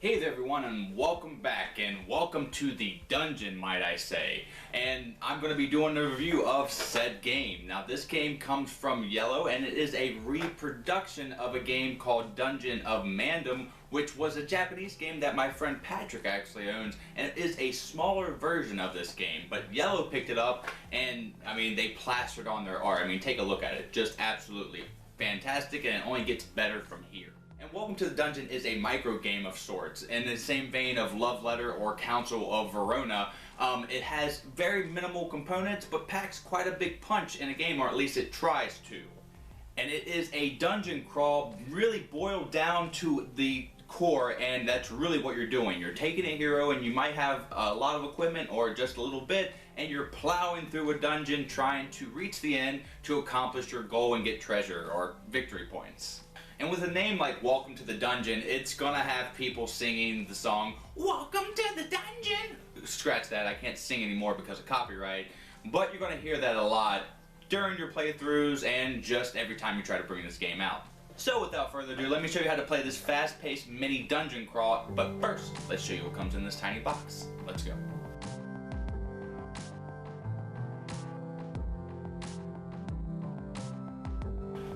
Hey there everyone, and welcome back, and welcome to the dungeon, might I say. And I'm going to be doing a review of said game. Now this game comes from Iello, and it is a reproduction of a game called Dungeon of Mandom, which was a Japanese game that my friend Patrick actually owns, and it is a smaller version of this game. But Iello picked it up, and I mean, they plastered on their art. I mean, take a look at it. Just absolutely fantastic, and it only gets better from here. And Welcome to the Dungeon is a micro game of sorts. In the same vein of Love Letter or Council of Verona, it has very minimal components but packs quite a big punch in a game, or at least it tries to. And it is a dungeon crawl really boiled down to the core, and that's really what you're doing. You're taking a hero and you might have a lot of equipment or just a little bit, and you're plowing through a dungeon trying to reach the end to accomplish your goal and get treasure or victory points. And with a name like Welcome to the Dungeon, it's gonna have people singing the song, Welcome to the Dungeon! Scratch that, I can't sing anymore because of copyright. But you're gonna hear that a lot during your playthroughs and just every time you try to bring this game out. So without further ado, let me show you how to play this fast-paced mini dungeon crawl. But first, let's show you what comes in this tiny box. Let's go.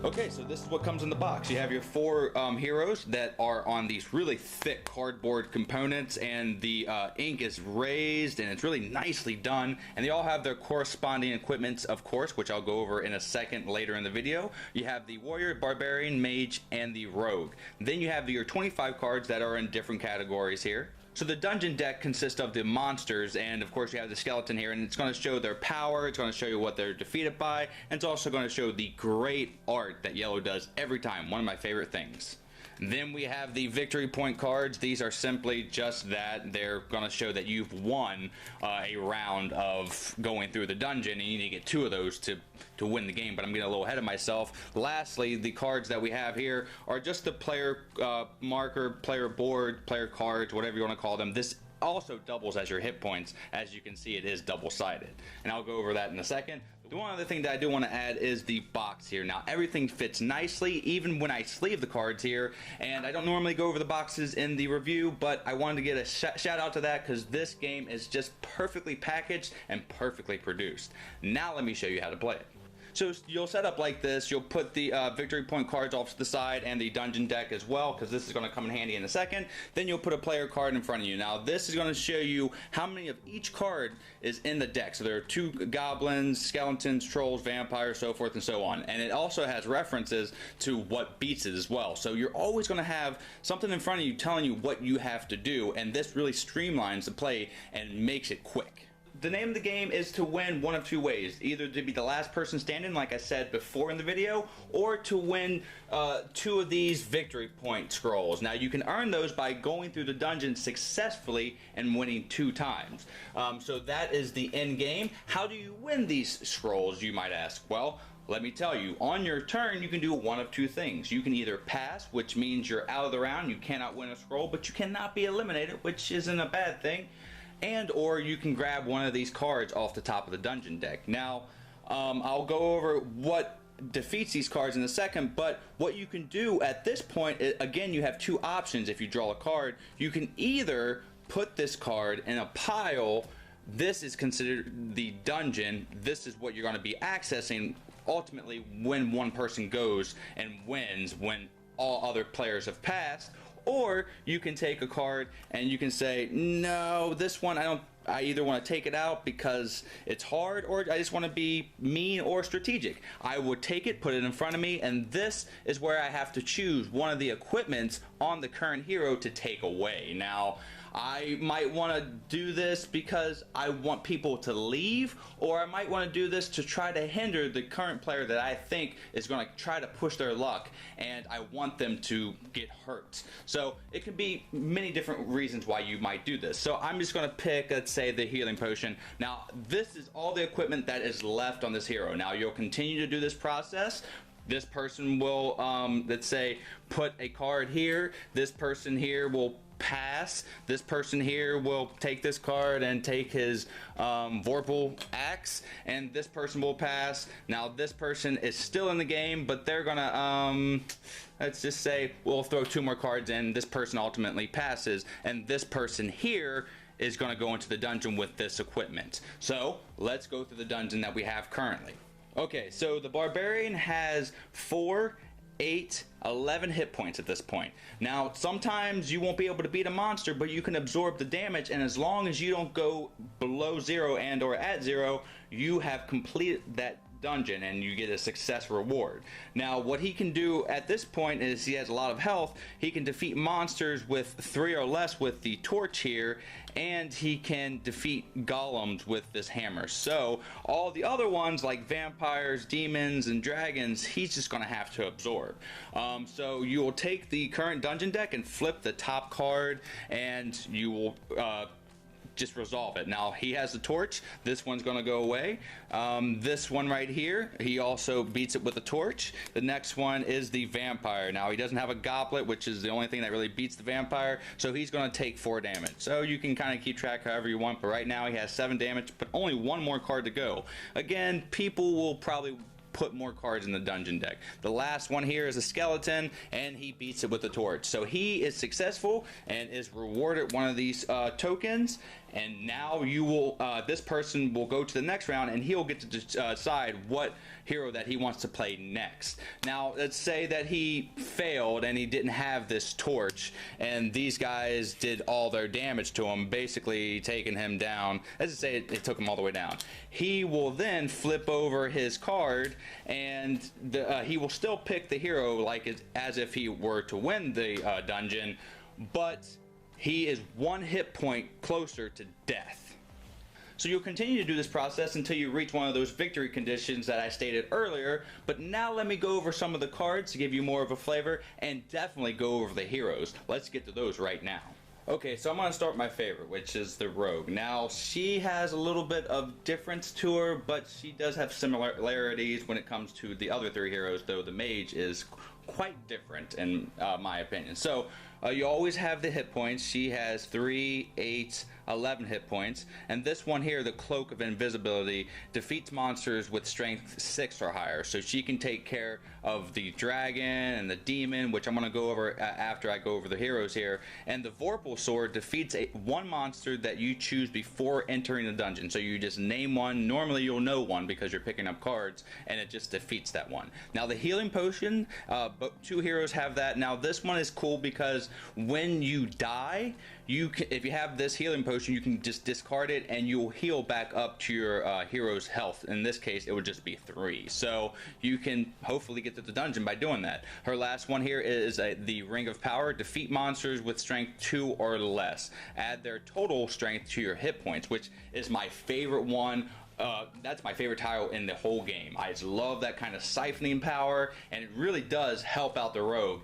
Okay, so this is what comes in the box. You have your four heroes that are on these really thick cardboard components, and the ink is raised and it's really nicely done, and they all have their corresponding equipments, of course, which I'll go over in a second later in the video. You have the warrior, barbarian, mage, and the rogue. Then you have your 25 cards that are in different categories here. So the dungeon deck consists of the monsters, and of course you have the skeleton here, and it's going to show their power, it's going to show you what they're defeated by, and it's also going to show the great art that Iello does every time, one of my favorite things. Then we have the victory point cards. These are simply just that. They're going to show that you've won a round of going through the dungeon, and you need to get 2 of those to win the game, but I'm getting a little ahead of myself. Lastly, the cards that we have here are just the player marker, player board, player cards, whatever you want to call them. This also doubles as your hit points. As you can see, it is double-sided, and I'll go over that in a second. The one other thing that I do want to add is the box here. Now everything fits nicely, even when I sleeve the cards here, and I don't normally go over the boxes in the review, but I wanted to get a shout out to that because this game is just perfectly packaged and perfectly produced. Now let me show you how to play it. So you'll set up like this. You'll put the victory point cards off to the side and the dungeon deck as well, because this is going to come in handy in a second. Then you'll put a player card in front of you. Now this is going to show you how many of each card is in the deck. So there are 2 goblins, skeletons, trolls, vampires, so forth and so on. And it also has references to what beats it as well. So you're always going to have something in front of you telling you what you have to do, and this really streamlines the play and makes it quick. The name of the game is to win one of 2 ways, either to be the last person standing, like I said before in the video, or to win 2 of these victory point scrolls. Now you can earn those by going through the dungeon successfully and winning 2 times. So that is the end game. How do you win these scrolls, you might ask? Well, let me tell you, on your turn you can do one of 2 things. You can either pass, which means you're out of the round, you cannot win a scroll, but you cannot be eliminated, which isn't a bad thing. And or you can grab one of these cards off the top of the dungeon deck. Now I'll go over what defeats these cards in a second, but what you can do at this point, again, you have 2 options. If you draw a card, you can either put this card in a pile. This is considered the dungeon. This is what you're going to be accessing ultimately when one person goes and wins when all other players have passed. Or you can take a card and you can say, no, this one I either want to take it out because it's hard, or I just want to be mean or strategic. I would take it, put it in front of me, and this is where I have to choose one of the equipments on the current hero to take away. Now, I might want to do this because I want people to leave, or I might want to do this to try to hinder the current player that I think is going to try to push their luck, and I want them to get hurt. So it can be many different reasons why you might do this. So I'm just going to pick, let's say, the healing potion. Now this is all the equipment that is left on this hero. Now you'll continue to do this process. This person will, let's say, put a card here. This person here will pass, this person here will take this card and take his Vorpal axe, and this person will pass. Now this person is still in the game, but they're gonna let's just say we'll throw 2 more cards in. This person ultimately passes, and this person here is going to go into the dungeon with this equipment. So let's go through the dungeon that we have currently. Okay, so the barbarian has 4, 8, 11 hit points at this point. Now sometimes you won't be able to beat a monster, but you can absorb the damage, and as long as you don't go below 0 and or at 0, you have completed that dungeon and you get a success reward. Now what he can do at this point is, he has a lot of health, he can defeat monsters with 3 or less with the torch here, and he can defeat golems with this hammer. So all the other ones like vampires, demons, and dragons, he's just gonna have to absorb. So you will take the current dungeon deck and flip the top card, and you will just resolve it. Now he has the torch, this one's gonna go away. This one right here, he also beats it with a torch. The next one is the vampire. Now he doesn't have a goblet, which is the only thing that really beats the vampire, so he's gonna take 4 damage. So you can kind of keep track however you want, but right now he has 7 damage, but only 1 more card to go. Again, people will probably put more cards in the dungeon deck. The last one here is a skeleton, and he beats it with a torch. So he is successful and is rewarded one of these tokens, and now you will this person will go to the next round, and he'll get to decide what hero that he wants to play next. Now let's say that he failed and he didn't have this torch, and these guys did all their damage to him, basically taking him down. Let's say it took him all the way down. He will then flip over his card, and he will still pick the hero like as if he were to win the dungeon, but he is 1 hit point closer to death. So you'll continue to do this process until you reach one of those victory conditions that I stated earlier, but now let me go over some of the cards to give you more of a flavor, and definitely go over the heroes. Let's get to those right now. Okay, so I'm going to start my favorite, which is the Rogue. Now, she has a little bit of difference to her, but she does have similarities when it comes to the other 3 heroes, though the Mage is quite different in my opinion. So you always have the hit points. She has 3, 8, 11 hit points, and this one here, the Cloak of Invisibility, defeats monsters with strength 6 or higher, so she can take care of the dragon and the demon, which I'm going to go over after I go over the heroes here. And the Vorpal Sword defeats one monster that you choose before entering the dungeon, so you just name one. Normally you'll know one because you're picking up cards, and it just defeats that one. Now the Healing Potion, but 2 heroes have that. Now this one is cool because when you die, you can, if you have this healing potion, you can just discard it and you'll heal back up to your hero's health. In this case, it would just be 3. So you can hopefully get to the dungeon by doing that. Her last one here is the Ring of Power. Defeat monsters with strength 2 or less. Add their total strength to your hit points, which is my favorite one. That's my favorite tile in the whole game. I just love that kind of siphoning power, and it really does help out the Rogue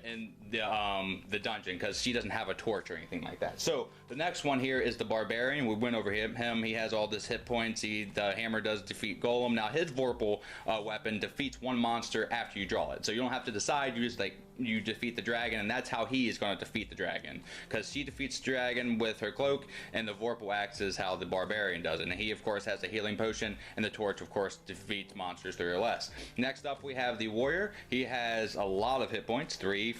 in the dungeon because she doesn't have a torch or anything like that. So the next one here is the Barbarian. We went over him. He has all this hit points. The hammer does defeat Golem. Now his Vorpal weapon defeats 1 monster after you draw it. So you don't have to decide. You just you defeat the dragon, and that's how he is going to defeat the dragon, because she defeats the dragon with her cloak, and the Vorpal axe is how the Barbarian does it. And he of course has a healing potion, and the torch of course defeats monsters 3 or less. Next up we have the Warrior. He has a lot of hit points, 3,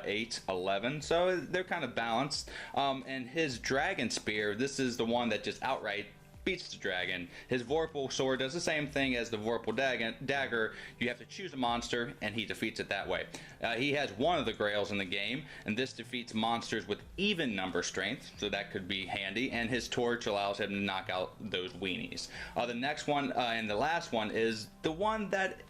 8, 11, so they're kind of balanced. And his Dragon Spear, this is the one that just outright beats the dragon. His Vorpal Sword does the same thing as the Vorpal Dagger. You have to choose a monster, and he defeats it that way. He has one of the Grails in the game, and this defeats monsters with even number strength, so that could be handy, and his Torch allows him to knock out those weenies. The next one, and the last one, is the one that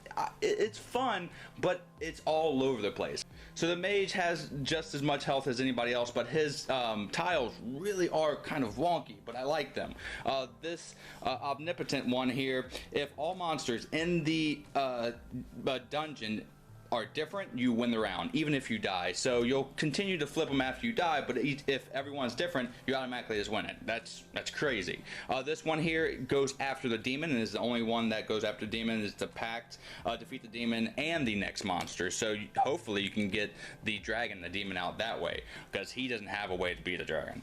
it's fun, but it's all over the place. So the Mage has just as much health as anybody else, but his tiles really are kind of wonky, but I like them. This Omnipotent one here, if all monsters in the dungeon are different, you win the round, even if you die. So you'll continue to flip them after you die, but if everyone's different, you automatically just win it. That's crazy. This one here goes after the demon, and is the only one that goes after the demon. Is the pact, defeat the demon and the next monster. So hopefully you can get the dragon, the demon, out that way, because he doesn't have a way to beat a dragon.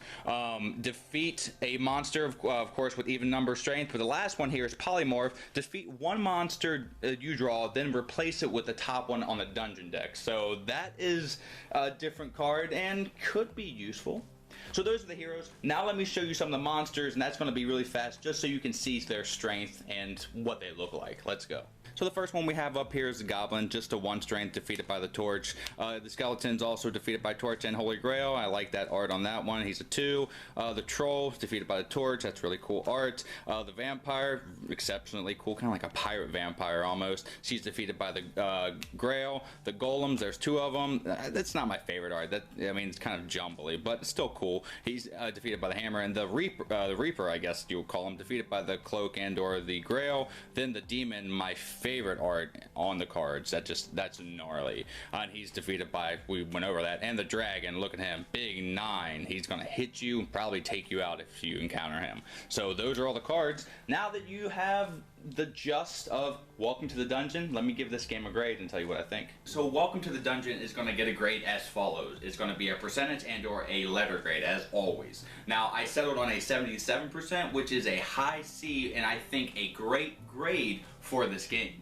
Defeat a monster, of course, with even number strength. But the last one here is polymorph. Defeat one monster you draw, then replace it with the top one on the dungeon deck. So that is a different card and could be useful. So those are the heroes. Now let me show you some of the monsters, and that's going to be really fast just so you can see their strength and what they look like. Let's go. So the first one we have up here is the Goblin, just a 1 strength, defeated by the Torch. The Skeleton's also defeated by Torch and Holy Grail. I like that art on that one. He's a 2. The Troll, defeated by the Torch. That's really cool art. The Vampire, exceptionally cool, kind of like a pirate vampire almost. She's defeated by the Grail. The Golems, there's 2 of them. That's not my favorite art. I mean, it's kind of jumbly, but it's still cool. He's defeated by the Hammer. And the Reaper, I guess you would call him, defeated by the Cloak and or the Grail. Then the Demon, my favorite art on the cards. That's gnarly. And he's defeated by, we went over that. And the Dragon, look at him, big 9. He's gonna hit you and probably take you out if you encounter him. So those are all the cards. Now that you have the gist of Welcome to the Dungeon, let me give this game a grade and tell you what I think. So Welcome to the Dungeon is going to get a grade as follows. It's going to be a percentage and or a letter grade, as always. Now, I settled on a 77%, which is a high C, and I think a great grade for this game.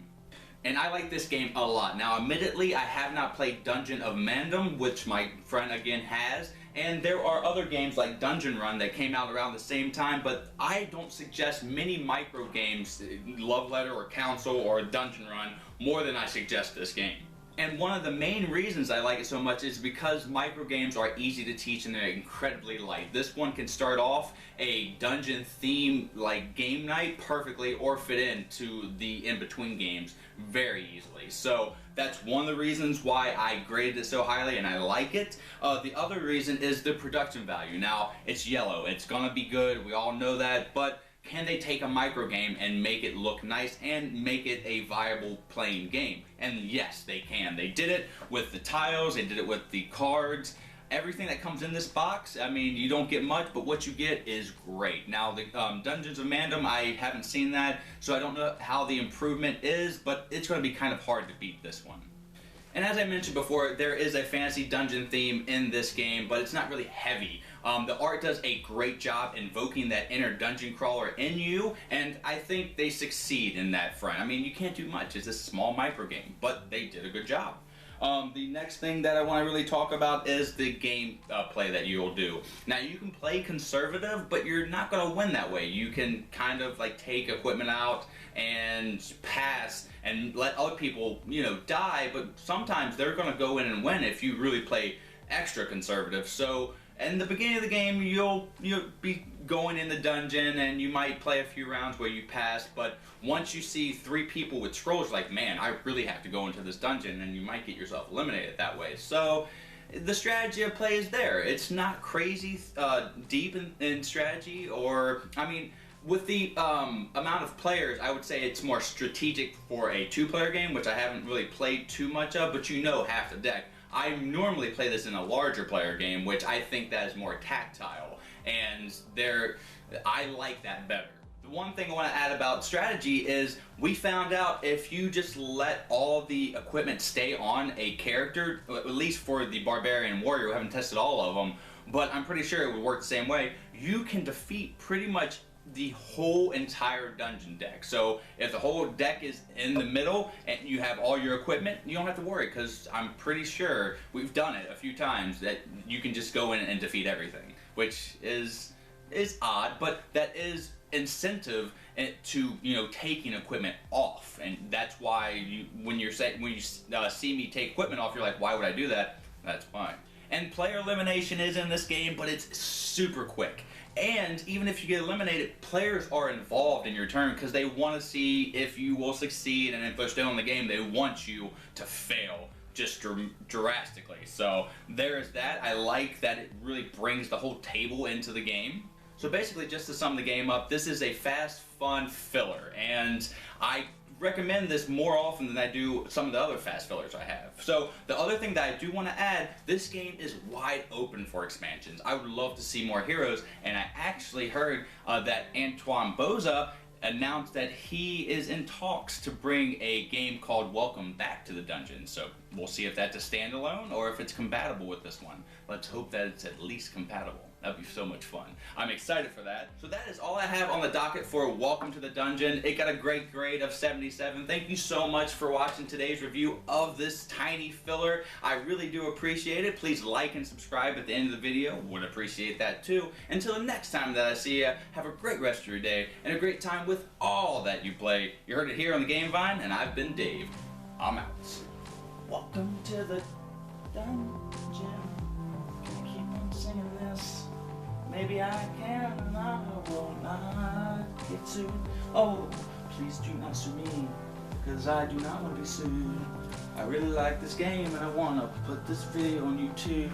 And I like this game a lot. Now, admittedly, I have not played Dungeon of Mandom, which my friend again has, and there are other games like Dungeon Run that came out around the same time, but I don't suggest many micro games, Love Letter or Council or Dungeon Run, more than I suggest this game. And one of the main reasons I like it so much is because micro games are easy to teach and they're incredibly light. This one can start off a dungeon theme like game night perfectly, or fit into the in-between games very easily. So that's one of the reasons why I graded it so highly and I like it. The other reason is the production value. Now, it's Iello. It's gonna be good. We all know that, but can they take a micro game and make it look nice and make it a viable playing game? And yes, they can. They did it with the tiles, they did it with the cards, everything that comes in this box. I mean, you don't get much, but what you get is great. Now, the Dungeons of Mandom, I haven't seen that, so I don't know how the improvement is, but it's going to be kind of hard to beat this one. And as I mentioned before, there is a fantasy dungeon theme in this game, but it's not really heavy. The art does a great job invoking that inner dungeon crawler in you, and I think they succeed in that front. I mean, you can't do much. It's a small micro game, but they did a good job. The next thing that I want to really talk about is the game play that you'll do. Now, you can play conservative, but you're not going to win that way. You can kind of like take equipment out and pass and let other people, you know, die, but sometimes they're going to go in and win if you really play extra conservative. So in the beginning of the game, you'll be going in the dungeon and you might play a few rounds where you pass, but once you see 3 people with scrolls, like, man, I really have to go into this dungeon, and you might get yourself eliminated that way. So the strategy of play is there. It's not crazy deep in strategy, or, I mean, with the amount of players, I would say it's more strategic for a 2-player game, which I haven't really played too much of, but you know half the deck. I normally play this in a larger player game, which I think that is more tactile, and I like that better. The one thing I want to add about strategy is we found out if you just let all the equipment stay on a character, at least for the Barbarian Warrior, we haven't tested all of them, but I'm pretty sure it would work the same way, you can defeat pretty much the whole entire dungeon deck. So if the whole deck is in the middle and you have all your equipment, you don't have to worry, because I'm pretty sure we've done it a few times that you can just go in and defeat everything, which is odd, but that is incentive to, you know, taking equipment off. And that's why when you see me take equipment off, you're like, why would I do that? That's why. And player elimination is in this game, but it's super quick. And even if you get eliminated, players are involved in your turn because they want to see if you will succeed, and if they're still in the game, they want you to fail just drastically. So there's that. I like that it really brings the whole table into the game. So basically, just to sum the game up, this is a fast, fun filler, and I recommend this more often than I do some of the other fast fillers I have. So the other thing that I do want to add, this game is wide open for expansions. I would love to see more heroes, and I actually heard that Antoine Boza announced that he is in talks to bring a game called Welcome Back to the Dungeon. So we'll see if that's a standalone or if it's compatible with this one. Let's hope that it's at least compatible. That'd be so much fun. I'm excited for that. So that is all I have on the docket for Welcome to the Dungeon. It got a great grade of 77. Thank you so much for watching today's review of this tiny filler. I really do appreciate it. Please like and subscribe at the end of the video. Would appreciate that too. Until the next time that I see you, have a great rest of your day and a great time with all that you play. You heard it here on the Game Vine, and I've been Dave. I'm out. Welcome to the dungeon. Can I keep on singing this? Maybe I can and I will not get sued. Oh, please do not sue me, because I do not want to be sued. I really like this game and I want to put this video on YouTube.